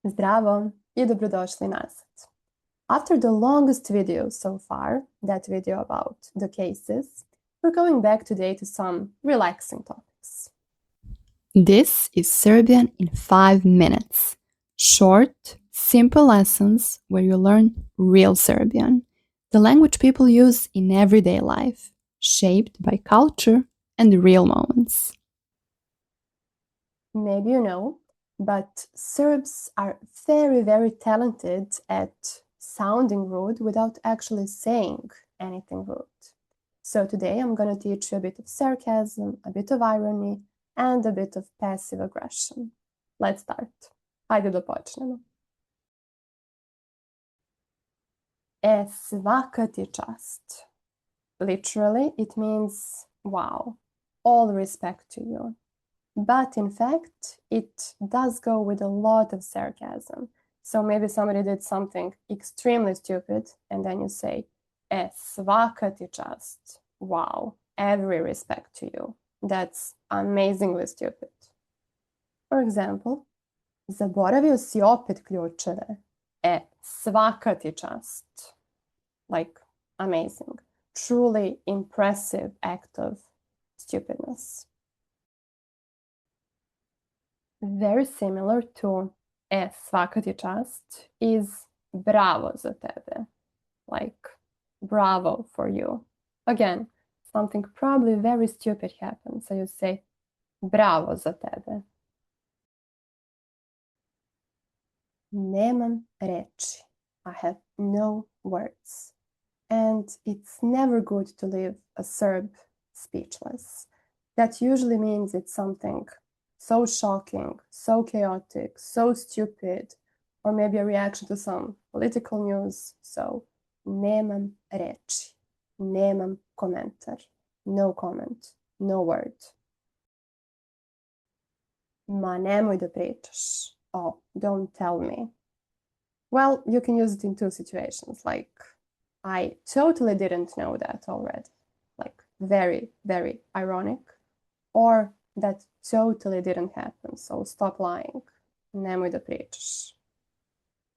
Zdravo I dobrodošli nazad. After the longest video so far, that video about the cases, we're going back today to some relaxing topics. This is Serbian in 5 minutes. Short, simple lessons where you learn real Serbian, the language people use in everyday life, shaped by culture and real moments. Maybe you know, but Serbs are very talented at sounding rude without actually saying anything rude. So today I'm going to teach you a bit of sarcasm, a bit of irony, and a bit of passive aggression. Let's start. Hajde da počnemo. Svaka ti čast. Literally, it means wow, all respect to you. But in fact, it does go with a lot of sarcasm. So maybe somebody did something extremely stupid, and then you say, svaka ti čast. Wow, every respect to you. That's amazingly stupid. For example, zaboravio si opet ključeve. Svaka ti čast. Like, amazing. Truly impressive act of stupidness. Very similar to svaka ti čast is bravo za tebe. Like, bravo for you. Again, something probably very stupid happened, so you say bravo za tebe. Nemam reči. I have no words. And it's never good to leave a Serb speechless. That usually means it's something so shocking, so chaotic, so stupid, or maybe a reaction to some political news. So, nemam reči, nemam komentar, no comment, no word. Ma nemoj da pričaš. Oh, don't tell me. Well, you can use it in two situations, like, I totally didn't know that already. Like, very ironic. Or, that totally didn't happen, so stop lying. Nemoj da pričaš.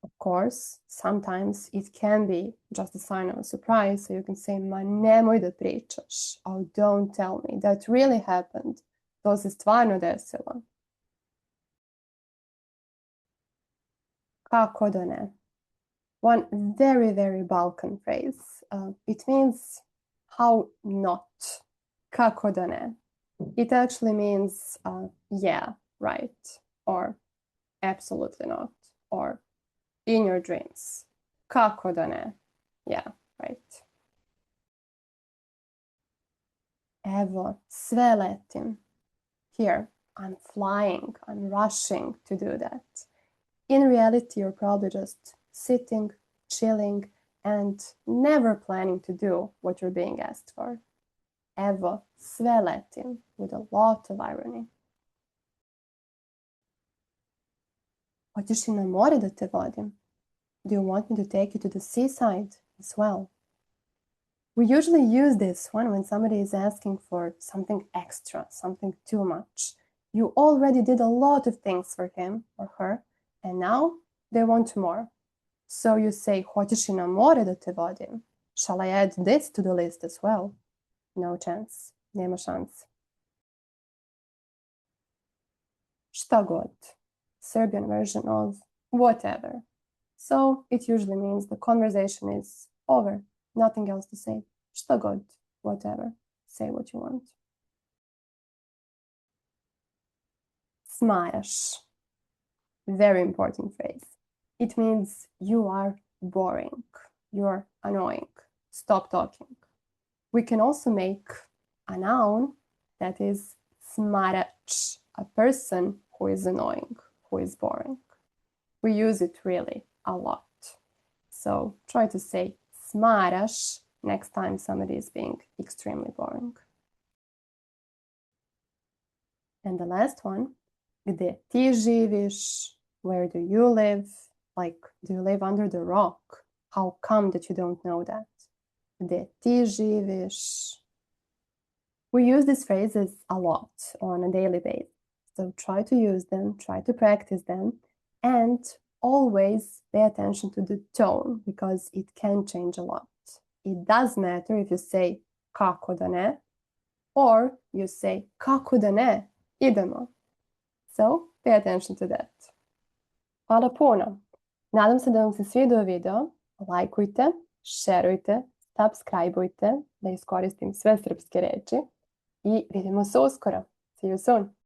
Of course, sometimes it can be just a sign of a surprise, so you can say, ma nemoj da pričaš. Oh, don't tell me. That really happened. To se stvarno desilo. Kako da ne? One very Balkan phrase. It means how not. Kako da ne? It actually means, yeah, right, or absolutely not, or in your dreams. Kako da ne? Yeah, right. Evo, sve letim. Here, I'm flying, I'm rushing to do that. In reality, you're probably just sitting, chilling, and never planning to do what you're being asked for. Evo, sve letim, with a lot of irony. Hoćeš na more da te vodim? Do you want me to take you to the seaside as well? We usually use this one when somebody is asking for something extra, something too much. You already did a lot of things for him or her, and now they want more. So you say, hoćeš na more da te vodim? Shall I add this to the list as well? No chance. Nema šanse. Šta god. Serbian version of whatever. So it usually means the conversation is over. Nothing else to say. Šta god. Whatever. Say what you want. Smaraš. Very important phrase. It means you are boring. You're annoying. Stop talking. We can also make a noun that is Smarač, a person who is annoying, who is boring. We use it really a lot. So try to say Smaraš next time somebody is being extremely boring. And the last one, gde ti živiš? Where do you live? Like, do you live under the rock? How come that you don't know that? Gde ti živiš? We use these phrases a lot on a daily basis. So try to use them, try to practice them, and always pay attention to the tone because it can change a lot. It does matter if you say kako da ne or you say kako da ne, idemo. So pay attention to that. Hvala puno. Nadam se da vam se svidio video. Lajkujte, šerujte, subscribeujte da iskoristim sve srpske reči i vidimo se uskoro. See you soon.